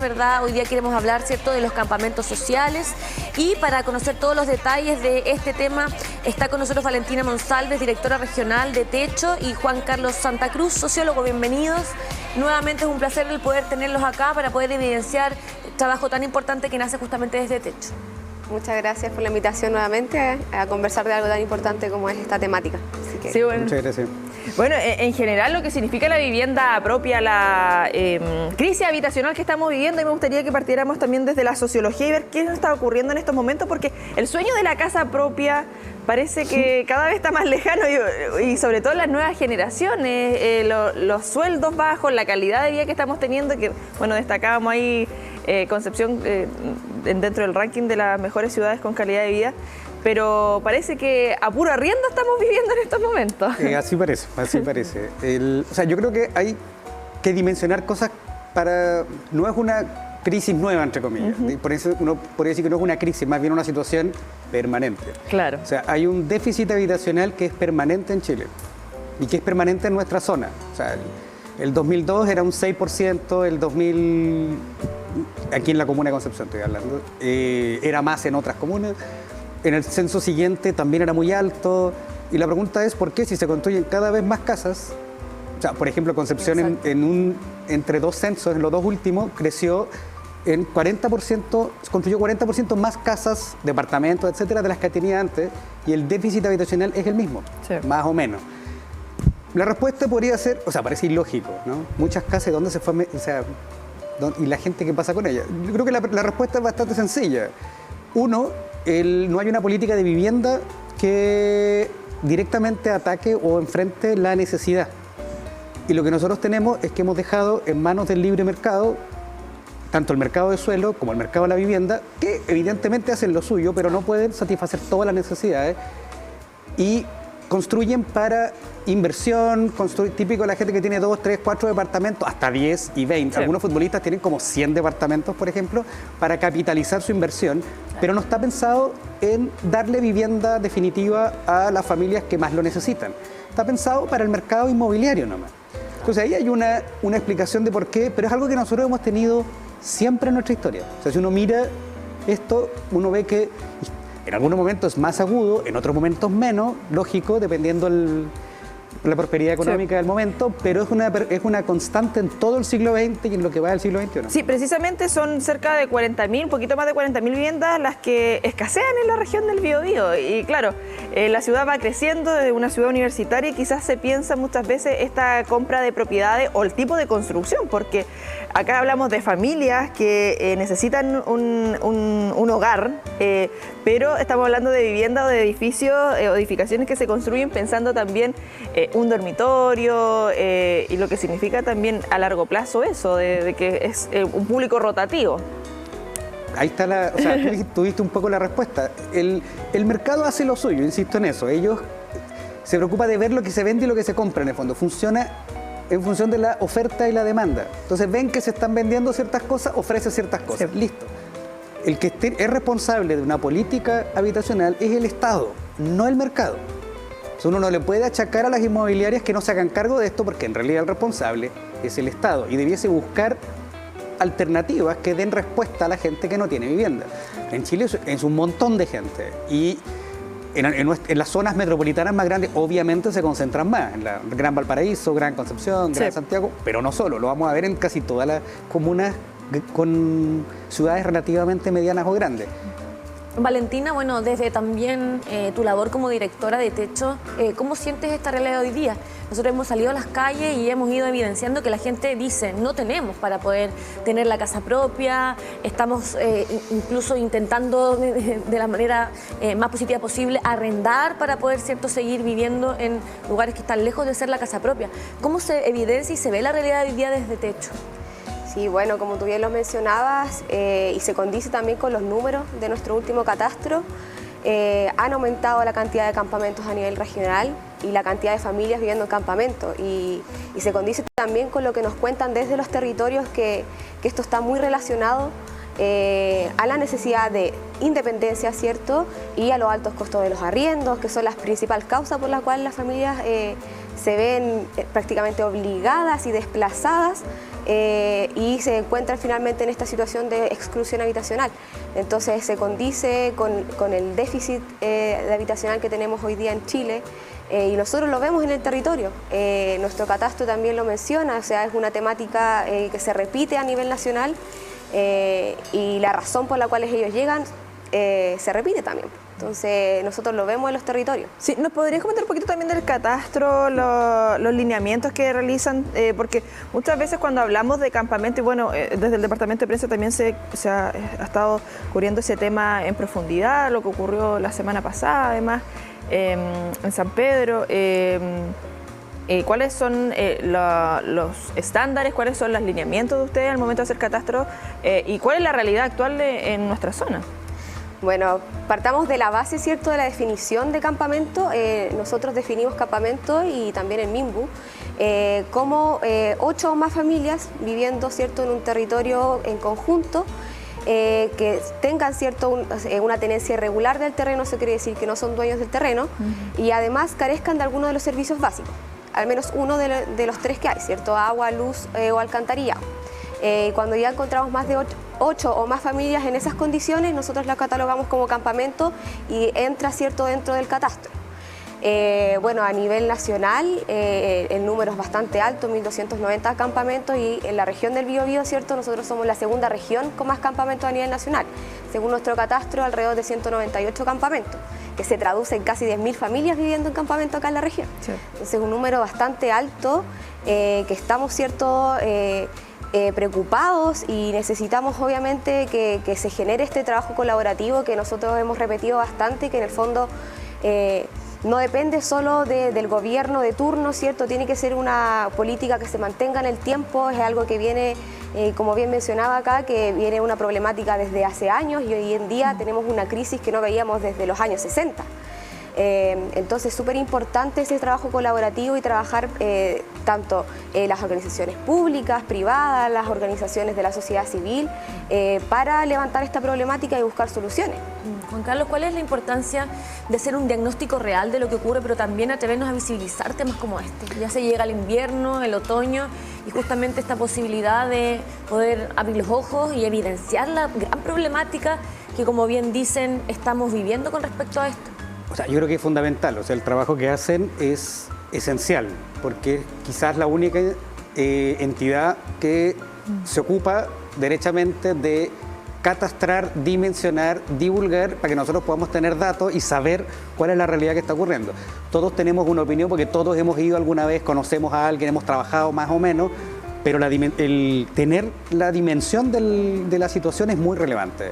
¿Verdad? Hoy día queremos hablar, ¿cierto?, de los campamentos sociales, y para conocer todos los detalles de este tema está con nosotros Valentina Monsalves, directora regional de Techo, y Juan Carlos Santa Cruz, sociólogo. Bienvenidos. Nuevamente es un placer el poder tenerlos acá para poder evidenciar el trabajo tan importante que nace justamente desde Techo. Muchas gracias por la invitación nuevamente a conversar de algo tan importante como es esta temática. Así que... Sí, bueno. Muchas gracias. Bueno, en general lo que significa la vivienda propia, la crisis habitacional que estamos viviendo, y me gustaría que partiéramos también desde la sociología y ver qué nos está ocurriendo en estos momentos, porque el sueño de la casa propia parece que cada vez está más lejano y sobre todo en las nuevas generaciones, los sueldos bajos, la calidad de vida que estamos teniendo, que bueno, destacábamos ahí Concepción dentro del ranking de las mejores ciudades con calidad de vida. Pero parece que a puro arriendo estamos viviendo en estos momentos. Así parece, así parece. O sea, yo creo que hay que dimensionar cosas para... No es una crisis nueva, entre comillas. Por eso uno podría decir que no es una crisis, más bien una situación permanente. Claro. O sea, hay un déficit habitacional que es permanente en Chile y que es permanente en nuestra zona. O sea, el 2002 era un 6%, el 2000... Aquí en la comuna de Concepción estoy hablando. Era más en otras comunas. En el censo siguiente también era muy alto, y la pregunta es ¿por qué si se construyen cada vez más casas? O sea, por ejemplo, Concepción entre dos censos, en los dos últimos, creció en 40%, se construyó 40% más casas, departamentos, etcétera, de las que tenía antes, y el déficit habitacional es el mismo, sí, más o menos. La respuesta podría ser, o sea, parece ilógico, ¿no? Muchas casas, ¿dónde se fue? O sea, ¿y la gente qué pasa con ella? Yo creo que la respuesta es bastante sencilla. Uno, no hay una política de vivienda que directamente ataque o enfrente la necesidad. Y lo que nosotros tenemos es que hemos dejado en manos del libre mercado, tanto el mercado de suelo como el mercado de la vivienda, que evidentemente hacen lo suyo, pero no pueden satisfacer todas las necesidades, y construyen para inversión, típico de la gente que tiene 2, 3, 4 departamentos, hasta 10 y 20. Sí. Algunos futbolistas tienen como 100 departamentos, por ejemplo, para capitalizar su inversión, pero no está pensado en darle vivienda definitiva a las familias que más lo necesitan. Está pensado para el mercado inmobiliario nomás. Entonces ahí hay una explicación de por qué, pero es algo que nosotros hemos tenido siempre en nuestra historia. O sea, si uno mira esto, uno ve que en algunos momentos es más agudo, en otros momentos menos, lógico, dependiendo la prosperidad económica, sí, del momento, pero es una constante en todo el siglo XX y en lo que va del siglo XXI. Sí, precisamente son cerca de 40.000, un poquito más de 40.000 viviendas las que escasean en la región del Biobío. Y claro, la ciudad va creciendo, desde una ciudad universitaria, y quizás se piensa muchas veces esta compra de propiedades o el tipo de construcción, porque acá hablamos de familias que necesitan un hogar, pero estamos hablando de vivienda o de edificios o edificaciones que se construyen pensando también un dormitorio, y lo que significa también a largo plazo eso, de que es un público rotativo. Ahí está o sea, tú diste un poco la respuesta. El mercado hace lo suyo, insisto en eso. Ellos se preocupan de ver lo que se vende y lo que se compra, en el fondo. Funciona en función de la oferta y la demanda. Entonces ven que se están vendiendo ciertas cosas, ofrece ciertas cosas. Sí. Listo. El que es responsable de una política habitacional es el Estado, no el mercado. O sea, uno no le puede achacar a las inmobiliarias que no se hagan cargo de esto, porque en realidad el responsable es el Estado y debiese buscar alternativas que den respuesta a la gente que no tiene vivienda. En Chile es un montón de gente, y en las zonas metropolitanas más grandes obviamente se concentran más, en la Gran Valparaíso, Gran Concepción, Gran, sí, Santiago, pero no solo, lo vamos a ver en casi todas las comunas con ciudades relativamente medianas o grandes. Valentina, bueno, desde también tu labor como directora de Techo, ¿cómo sientes esta realidad hoy día? Nosotros hemos salido a las calles y hemos ido evidenciando que la gente dice, no tenemos para poder tener la casa propia, estamos incluso intentando de la manera más positiva posible arrendar para poder, cierto, seguir viviendo en lugares que están lejos de ser la casa propia. ¿Cómo se evidencia y se ve la realidad hoy día desde Techo? Sí, bueno, como tú bien lo mencionabas, y se condice también con los números de nuestro último catastro, han aumentado la cantidad de campamentos a nivel regional y la cantidad de familias viviendo en campamentos, y se condice también con lo que nos cuentan desde los territorios, que esto está muy relacionado a la necesidad de independencia, ¿cierto? Y a los altos costos de los arriendos, que son las principales causas por las cuales las familias se ven prácticamente obligadas y desplazadas y se encuentran finalmente en esta situación de exclusión habitacional. Entonces se condice con el déficit habitacional que tenemos hoy día en Chile. Y nosotros lo vemos en el territorio. Nuestro catastro también lo menciona, o sea, es una temática que se repite a nivel nacional y la razón por la cual ellos llegan se repite también. Entonces, nosotros lo vemos en los territorios. Sí, ¿nos podrías comentar un poquito también del catastro, los lineamientos que realizan? Porque muchas veces cuando hablamos de campamento, y bueno, desde el Departamento de Prensa también se ha estado cubriendo ese tema en profundidad, lo que ocurrió la semana pasada, además, en San Pedro. ¿Cuáles son los estándares, cuáles son los lineamientos de ustedes al momento de hacer catastro y cuál es la realidad actual en nuestra zona? Bueno, partamos de la base, ¿cierto?, de la definición de campamento. Nosotros definimos campamento y también el MIMBU como 8 o más familias viviendo, ¿cierto?, en un territorio en conjunto, que tengan, ¿cierto?, una tenencia irregular del terreno, eso quiere decir que no son dueños del terreno, y además carezcan de alguno de los servicios básicos, al menos uno de los 3 que hay, ¿cierto?, agua, luz o alcantarillado. Cuando ya encontramos más de 8 o más familias en esas condiciones, nosotros las catalogamos como campamento y entra, ¿cierto?, dentro del catastro. Bueno, a nivel nacional el número es bastante alto, 1.290 campamentos, y en la región del Biobío, ¿cierto?, nosotros somos la segunda región con más campamentos a nivel nacional. Según nuestro catastro, alrededor de 198 campamentos, que se traduce en casi 10.000 familias viviendo en campamento acá en la región. Sí. Entonces, un número bastante alto que estamos, ¿cierto?, preocupados, y necesitamos obviamente que se genere este trabajo colaborativo que nosotros hemos repetido bastante y que en el fondo no depende solo del gobierno de turno, ¿cierto? Tiene que ser una política que se mantenga en el tiempo, es algo que viene, como bien mencionaba acá, que viene una problemática desde hace años y hoy en día tenemos una crisis que no veíamos desde los años 60. Entonces, súper importante ese trabajo colaborativo y trabajar tanto las organizaciones públicas, privadas, las organizaciones de la sociedad civil, para levantar esta problemática y buscar soluciones. Juan Carlos, ¿cuál es la importancia de hacer un diagnóstico real de lo que ocurre, pero también atrevernos a visibilizar temas como este? Ya se llega el invierno, el otoño, y justamente esta posibilidad de poder abrir los ojos y evidenciar la gran problemática que, como bien dicen, estamos viviendo con respecto a esto. O sea, yo creo que es fundamental, o sea, el trabajo que hacen es esencial, porque quizás la única entidad que se ocupa derechamente de catastrar, dimensionar, divulgar, para que nosotros podamos tener datos y saber cuál es la realidad que está ocurriendo. Todos tenemos una opinión porque todos hemos ido alguna vez, conocemos a alguien, hemos trabajado más o menos, pero el tener la dimensión de la situación es muy relevante.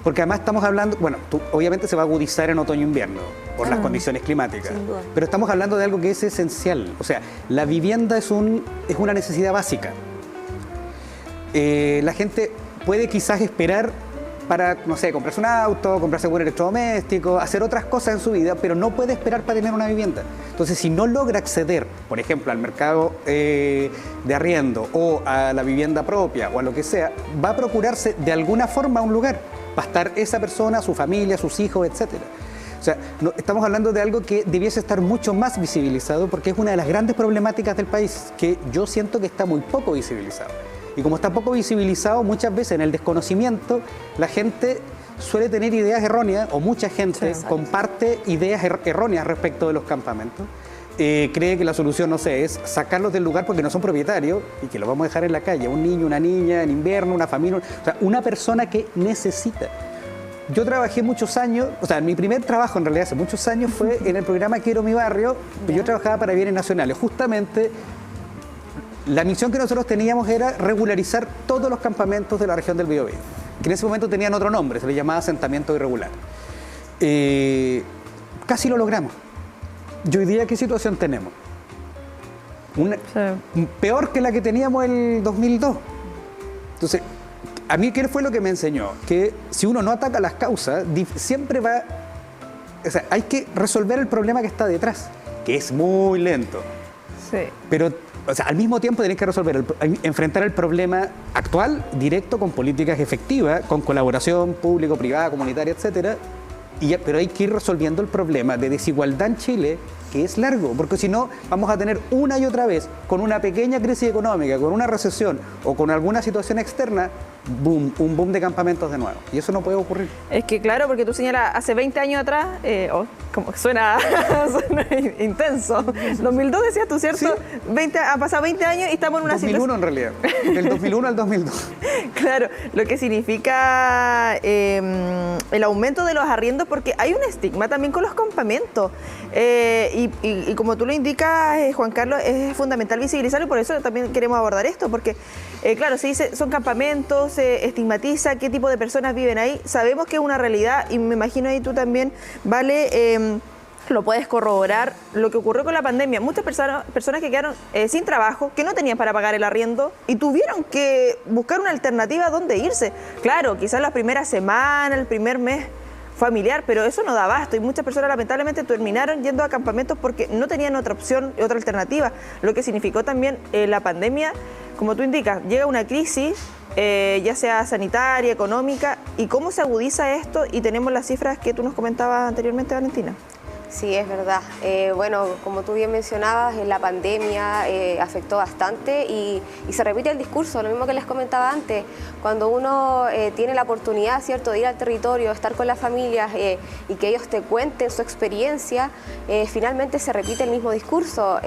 Porque además estamos hablando, bueno, obviamente se va a agudizar en otoño-invierno por las condiciones climáticas, pero estamos hablando de algo que es esencial. O sea, la vivienda es una necesidad básica. La gente puede quizás esperar para, no sé, comprarse un auto, comprarse un electrodoméstico, hacer otras cosas en su vida, pero no puede esperar para tener una vivienda. Entonces, si no logra acceder, por ejemplo, al mercado de arriendo o a la vivienda propia o a lo que sea, va a procurarse de alguna forma un lugar. Va a estar esa persona, su familia, sus hijos, etcétera. O sea, estamos hablando de algo que debiese estar mucho más visibilizado, porque es una de las grandes problemáticas del país, que yo siento que está muy poco visibilizado. Y como está poco visibilizado, muchas veces en el desconocimiento la gente suele tener ideas erróneas, o mucha gente comparte ideas erróneas respecto de los campamentos. Cree que la solución, no sé, es sacarlos del lugar porque no son propietarios y que los vamos a dejar en la calle, un niño, una niña, en invierno, una familia, o sea, una persona que necesita. Yo trabajé muchos años, o sea, mi primer trabajo en realidad hace muchos años fue en el programa Quiero mi barrio, que yo trabajaba para bienes nacionales. Justamente la misión que nosotros teníamos era regularizar todos los campamentos de la región del Biobío, que en ese momento tenían otro nombre, se les llamaba asentamiento irregular. Casi lo logramos. ¿Y hoy día qué situación tenemos? Peor que la que teníamos el 2002. Entonces, a mí, ¿qué fue lo que me enseñó? Que si uno no ataca las causas, siempre va... O sea, hay que resolver el problema que está detrás, que es muy lento. Sí. Pero, o sea, al mismo tiempo tenés que enfrentar el problema actual directo con políticas efectivas, con colaboración público, privada, comunitaria, etcétera, Pero hay que ir resolviendo el problema de desigualdad en Chile, que es largo, porque si no vamos a tener una y otra vez, con una pequeña crisis económica, con una recesión o con alguna situación externa, un boom de campamentos de nuevo. Y eso no puede ocurrir. Es que claro, porque tú señalas, hace 20 años atrás, como que suena, suena intenso. 2002 decías tú, ¿cierto? Sí. Han pasado 20 años y estamos en una 2001 situación... en realidad, del 2001 al 2002. Claro, lo que significa el aumento de los arriendos, porque hay un estigma también con los campamentos. Y como tú lo indicas, Juan Carlos, es fundamental visibilizarlo y por eso también queremos abordar esto, porque claro, se dice, son campamentos, se estigmatiza qué tipo de personas viven ahí. Sabemos que es una realidad y me imagino ahí tú también, Vale, lo puedes corroborar, lo que ocurrió con la pandemia. Muchas personas que quedaron sin trabajo, que no tenían para pagar el arriendo y tuvieron que buscar una alternativa a dónde irse. Claro, quizás la primera semana, el primer mes familiar, pero eso no da abasto y muchas personas lamentablemente terminaron yendo a campamentos porque no tenían otra opción, otra alternativa, lo que significó también la pandemia. Como tú indicas, llega una crisis, ya sea sanitaria, económica, y cómo se agudiza esto, y tenemos las cifras que tú nos comentabas anteriormente, Valentina. Sí, es verdad. Bueno, como tú bien mencionabas, la pandemia afectó bastante y se repite el discurso, lo mismo que les comentaba antes. Cuando uno tiene la oportunidad, ¿cierto?, de ir al territorio, estar con las familias y que ellos te cuenten su experiencia, finalmente se repite el mismo discurso.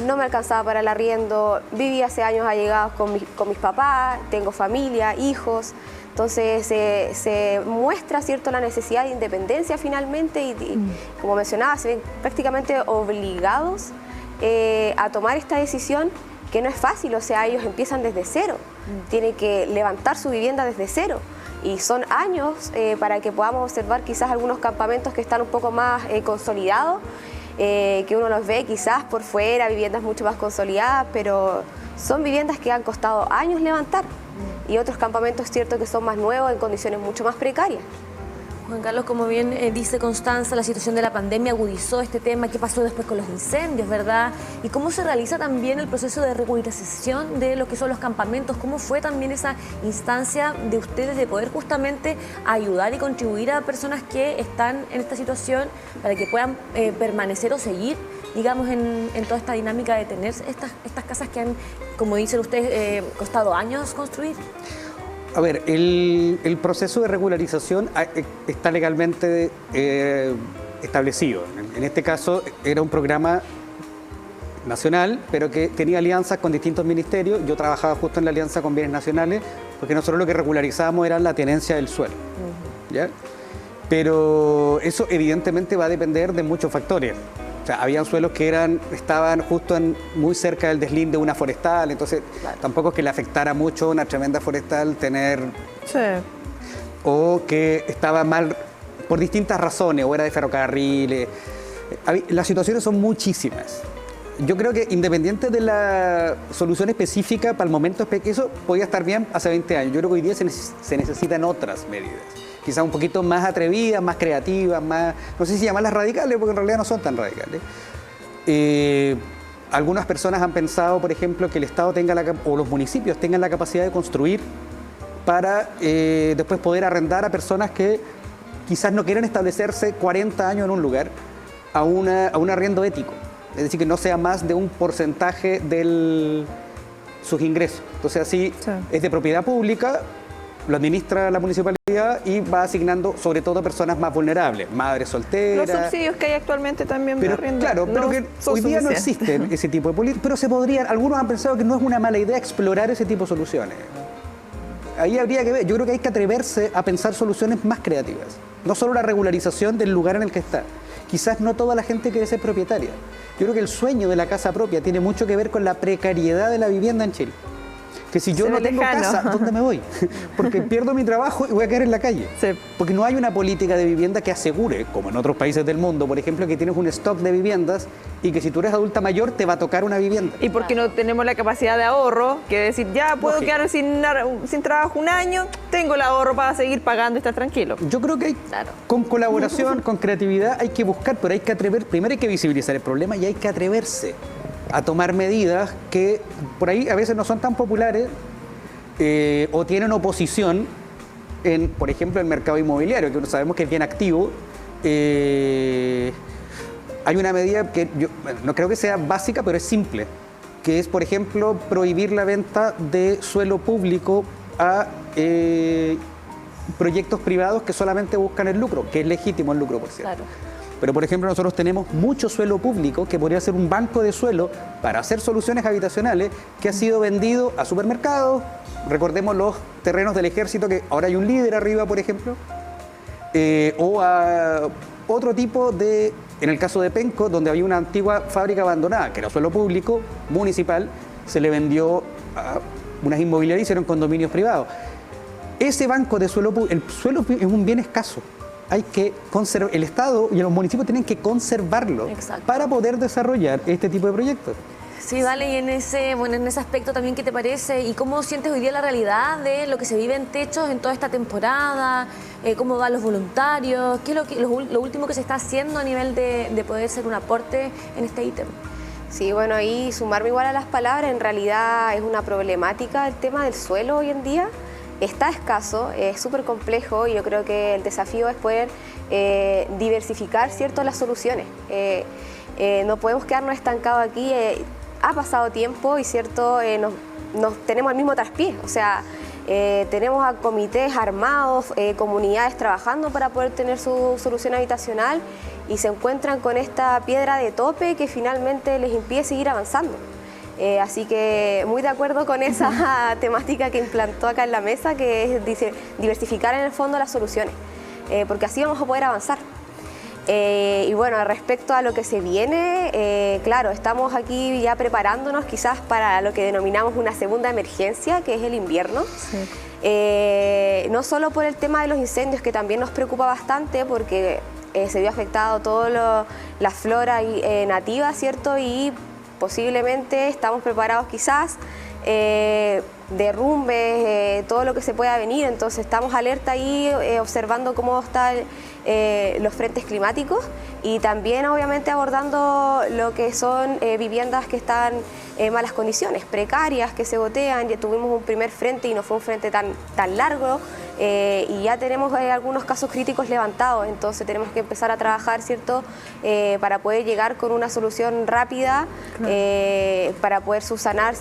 No me alcanzaba para el arriendo, viví hace años allegados con mis papás, tengo familia, hijos. Entonces se muestra, ¿cierto?, la necesidad de independencia finalmente y como mencionaba, se ven prácticamente obligados a tomar esta decisión que no es fácil, o sea, ellos empiezan desde cero, tienen que levantar su vivienda desde cero y son años para que podamos observar quizás algunos campamentos que están un poco más consolidados, que uno los ve quizás por fuera, viviendas mucho más consolidadas, pero son viviendas que han costado años levantar. Y otros campamentos, cierto, que son más nuevos, en condiciones mucho más precarias. Juan Carlos, como bien dice Constanza, la situación de la pandemia agudizó este tema. ¿Qué pasó después con los incendios, verdad? ¿Y cómo se realiza también el proceso de regularización de lo que son los campamentos? ¿Cómo fue también esa instancia de ustedes de poder justamente ayudar y contribuir a personas que están en esta situación para que puedan permanecer o seguir, digamos, en toda esta dinámica de tener estas casas que han, como dicen ustedes, costado años construir? A ver, el proceso de regularización está legalmente establecido. En este caso era un programa nacional, pero que tenía alianzas con distintos ministerios. Yo trabajaba justo en la alianza con bienes nacionales, porque nosotros lo que regularizábamos era la tenencia del suelo. ¿Ya? Pero eso evidentemente va a depender de muchos factores. O sea, habían suelos que estaban justo muy cerca del deslinde de una forestal, entonces claro, tampoco es que le afectara mucho una tremenda forestal tener... Sí. O que estaba mal por distintas razones, o era de ferrocarriles. Las situaciones son muchísimas. Yo creo que independiente de la solución específica para el momento, eso podía estar bien hace 20 años. Yo creo que hoy día se necesitan otras medidas. Quizás un poquito más atrevidas, más creativas, más, no sé si llamarlas radicales, porque en realidad no son tan radicales. Algunas personas han pensado, por ejemplo, que el Estado o los municipios tengan la capacidad de construir para después poder arrendar a personas que quizás no quieren establecerse 40 años en un lugar a un arriendo ético. Es decir, que no sea más de un porcentaje de sus ingresos. Entonces así sí, es de propiedad pública, lo administra la municipalidad y va asignando sobre todo a personas más vulnerables, madres solteras. Los subsidios que hay actualmente también pero, de arriendo. Claro, pero que hoy día no existen ese tipo de políticas, pero se podrían, algunos han pensado que no es una mala idea explorar ese tipo de soluciones. Ahí habría que ver, yo creo que hay que atreverse a pensar soluciones más creativas. No solo la regularización del lugar en el que está. Quizás no toda la gente quiere ser propietaria. Yo creo que el sueño de la casa propia tiene mucho que ver con la precariedad de la vivienda en Chile. Que si yo no tengo casa, ¿dónde me voy? Porque pierdo mi trabajo y voy a quedar en la calle. Sí. Porque no hay una política de vivienda que asegure, como en otros países del mundo, por ejemplo, que tienes un stock de viviendas y que si tú eres adulta mayor te va a tocar una vivienda. Y porque no tenemos la capacidad de ahorro, que decir, ya puedo quedar sin trabajo un año, tengo el ahorro para seguir pagando y estar tranquilo. Yo creo que con colaboración, con creatividad, hay que buscar, pero hay que atrever, primero hay que visibilizar el problema y hay que atreverse a tomar medidas que por ahí a veces no son tan populares o tienen oposición, en, por ejemplo, el mercado inmobiliario, que sabemos que es bien activo. Hay una medida que yo no creo que sea básica, pero es simple, que es, por ejemplo, prohibir la venta de suelo público a proyectos privados que solamente buscan el lucro, que es legítimo el lucro, por cierto. Claro. Pero, por ejemplo, nosotros tenemos mucho suelo público que podría ser un banco de suelo para hacer soluciones habitacionales que ha sido vendido a supermercados. Recordemos los terrenos del ejército, que ahora hay un líder arriba, por ejemplo, o a otro tipo de, en el caso de Penco, donde había una antigua fábrica abandonada, que era suelo público, municipal, se le vendió a unas inmobiliarias y hicieron condominios privados. Ese banco de suelo público, el suelo es un bien escaso. Hay que conservar, el Estado y los municipios tienen que conservarlo. Exacto. Para poder desarrollar este tipo de proyectos. Sí, vale, y en ese aspecto también, ¿qué te parece? ¿Y cómo sientes hoy día la realidad de lo que se vive en techos en toda esta temporada? ¿Cómo van los voluntarios? ¿Qué es lo último que se está haciendo a nivel de poder ser un aporte en este ítem? Sí, bueno, ahí sumarme igual a las palabras, en realidad es una problemática el tema del suelo hoy en día. Está escaso, es súper complejo y yo creo que el desafío es poder diversificar, ¿cierto?, las soluciones. No podemos quedarnos estancados aquí. Ha pasado tiempo y, ¿cierto?, nos tenemos el mismo traspié. O sea, tenemos a comités armados, comunidades trabajando para poder tener su solución habitacional y se encuentran con esta piedra de tope que finalmente les impide seguir avanzando. Así que muy de acuerdo con esa temática que implantó acá en la mesa, que es diversificar en el fondo las soluciones, porque así vamos a poder avanzar. Y bueno, respecto a lo que se viene, claro, estamos aquí ya preparándonos quizás para lo que denominamos una segunda emergencia, que es el invierno. Sí. No solo por el tema de los incendios, que también nos preocupa bastante, porque se vio afectado toda la flora nativa, ¿cierto? Y posiblemente estamos preparados quizás, derrumbes, todo lo que se pueda venir, entonces estamos alerta ahí observando cómo están los frentes climáticos y también obviamente abordando lo que son viviendas que están en malas condiciones, precarias, que se gotean. Ya tuvimos un primer frente y no fue un frente tan largo y ya tenemos algunos casos críticos levantados, entonces tenemos que empezar a trabajar, ¿cierto?, para poder llegar con una solución rápida, claro, para poder subsanar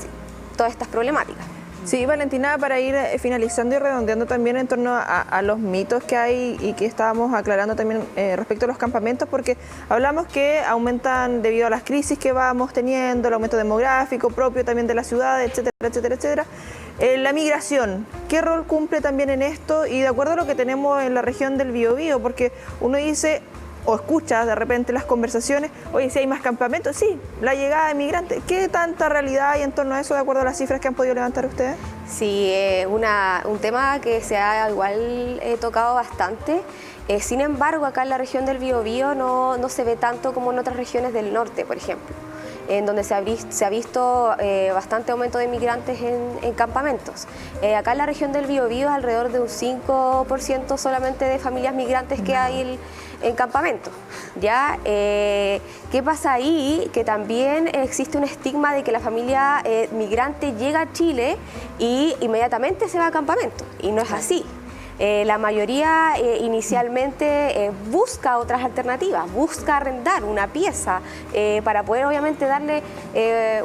todas estas problemáticas. Sí, Valentina, para ir finalizando y redondeando también en torno a los mitos que hay y que estábamos aclarando también respecto a los campamentos, porque hablamos que aumentan debido a las crisis que vamos teniendo, el aumento demográfico propio también de la ciudad, etcétera, etcétera, etcétera. La migración, ¿qué rol cumple también en esto? Y de acuerdo a lo que tenemos en la región del Biobío, porque uno dice o escuchas de repente las conversaciones, oye, si hay más campamentos, sí, la llegada de migrantes. ¿Qué tanta realidad hay en torno a eso de acuerdo a las cifras que han podido levantar ustedes? Sí, un tema que se ha igual tocado bastante. Sin embargo, acá en la región del Biobío no se ve tanto como en otras regiones del norte, por ejemplo, en donde se ha visto bastante aumento de migrantes en campamentos. Acá en la región del Biobío es alrededor de un 5% solamente de familias migrantes que hay en campamentos. ¿Ya? ¿Qué pasa ahí? Que también existe un estigma de que la familia migrante llega a Chile y inmediatamente se va a campamento, y no es así. La mayoría inicialmente busca otras alternativas, busca arrendar una pieza para poder obviamente darle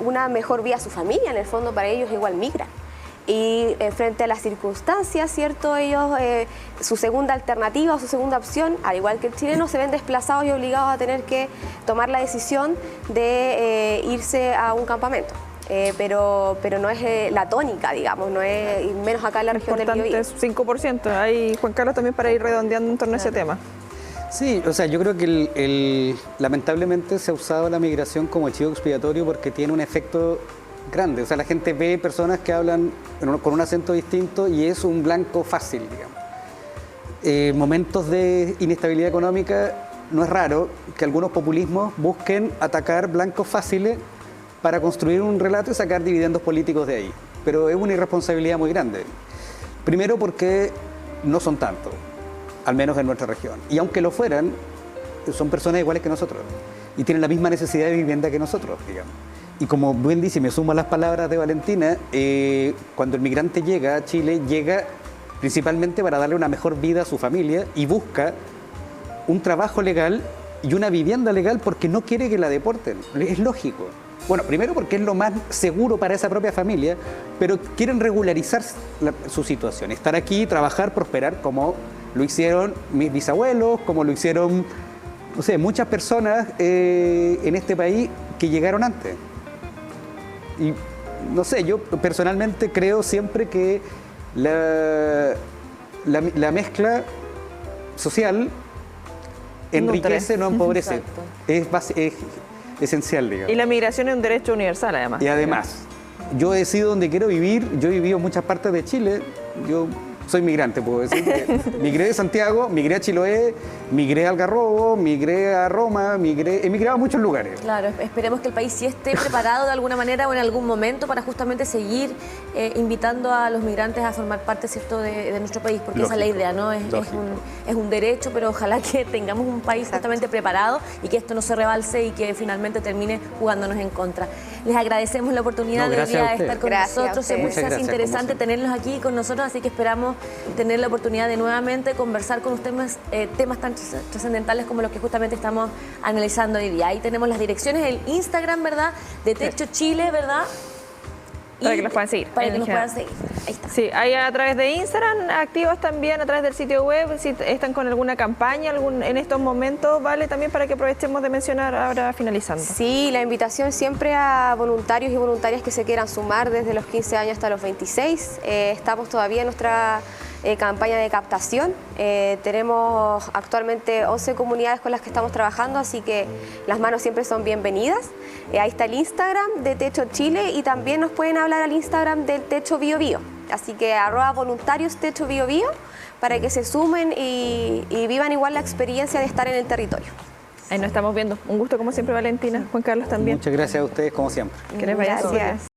una mejor vida a su familia. En el fondo para ellos igual migran. Y frente a las circunstancias, ¿cierto?, ellos, su segunda alternativa o su segunda opción, al igual que el chileno, se ven desplazados y obligados a tener que tomar la decisión de irse a un campamento. Pero no es la tónica, digamos, no es, y menos acá en la región del Biobío. Es 5%. Ahí, Juan Carlos, también para ir redondeando en torno a ese tema. Sí, o sea, yo creo que lamentablemente se ha usado la migración como chivo expiatorio porque tiene un efecto grande. O sea, la gente ve personas que hablan con un acento distinto y es un blanco fácil, digamos. Momentos de inestabilidad económica, no es raro que algunos populismos busquen atacar blancos fáciles para construir un relato y sacar dividendos políticos de ahí. Pero es una irresponsabilidad muy grande. Primero porque no son tantos, al menos en nuestra región. Y aunque lo fueran, son personas iguales que nosotros y tienen la misma necesidad de vivienda que nosotros, digamos. Y como bien dice, me sumo a las palabras de Valentina, cuando el migrante llega a Chile, llega principalmente para darle una mejor vida a su familia y busca un trabajo legal y una vivienda legal porque no quiere que la deporten. Es lógico. Bueno, primero porque es lo más seguro para esa propia familia, pero quieren regularizar su situación, estar aquí, trabajar, prosperar, como lo hicieron mis bisabuelos, como lo hicieron, no sé, muchas personas en este país que llegaron antes. Y no sé, yo personalmente creo siempre que la mezcla social enriquece, no empobrece. Es esencial, digamos. Y la migración es un derecho universal, además. Y además, yo decido donde quiero vivir. Yo he vivido en muchas partes de Chile. Yo soy migrante, puedo decir. Migré de Santiago, migré a Chiloé, migré a Algarrobo, migré a Roma, he migrado a muchos lugares. Claro, esperemos que el país sí esté preparado de alguna manera o en algún momento para justamente seguir invitando a los migrantes a formar parte, ¿cierto?, de nuestro país, porque Lógico. esa es la idea, ¿no? Es un derecho, pero ojalá que tengamos un país justamente preparado y que esto no se rebalse y que finalmente termine jugándonos en contra. Les agradecemos la oportunidad de hoy a estar con Gracias a nosotros. ustedes. Siempre se hace interesante tenerlos aquí con nosotros, así que esperamos tener la oportunidad de nuevamente conversar con ustedes temas tan trascendentales como los que justamente estamos analizando hoy día. Ahí tenemos las direcciones, el Instagram, ¿verdad?, de Techo Chile, ¿verdad? Para que los puedan seguir. Para que nos puedan seguir. Ahí está. Sí, ahí a través de Instagram, activos también a través del sitio web, si están con alguna campaña en estos momentos, vale, también para que aprovechemos de mencionar ahora finalizando. Sí, la invitación siempre a voluntarios y voluntarias que se quieran sumar desde los 15 años hasta los 26. Estamos todavía en nuestra campaña de captación. Tenemos actualmente 11 comunidades con las que estamos trabajando, así que las manos siempre son bienvenidas. Ahí está el Instagram de Techo Chile y también nos pueden hablar al Instagram del Techo Bio Bio. Así que @voluntarios Techo Bio Bio para que se sumen y vivan igual la experiencia de estar en el territorio. Ahí nos estamos viendo. Un gusto como siempre, Valentina. Juan Carlos también. Muchas gracias a ustedes como siempre. Que les vaya Gracias. súper bien.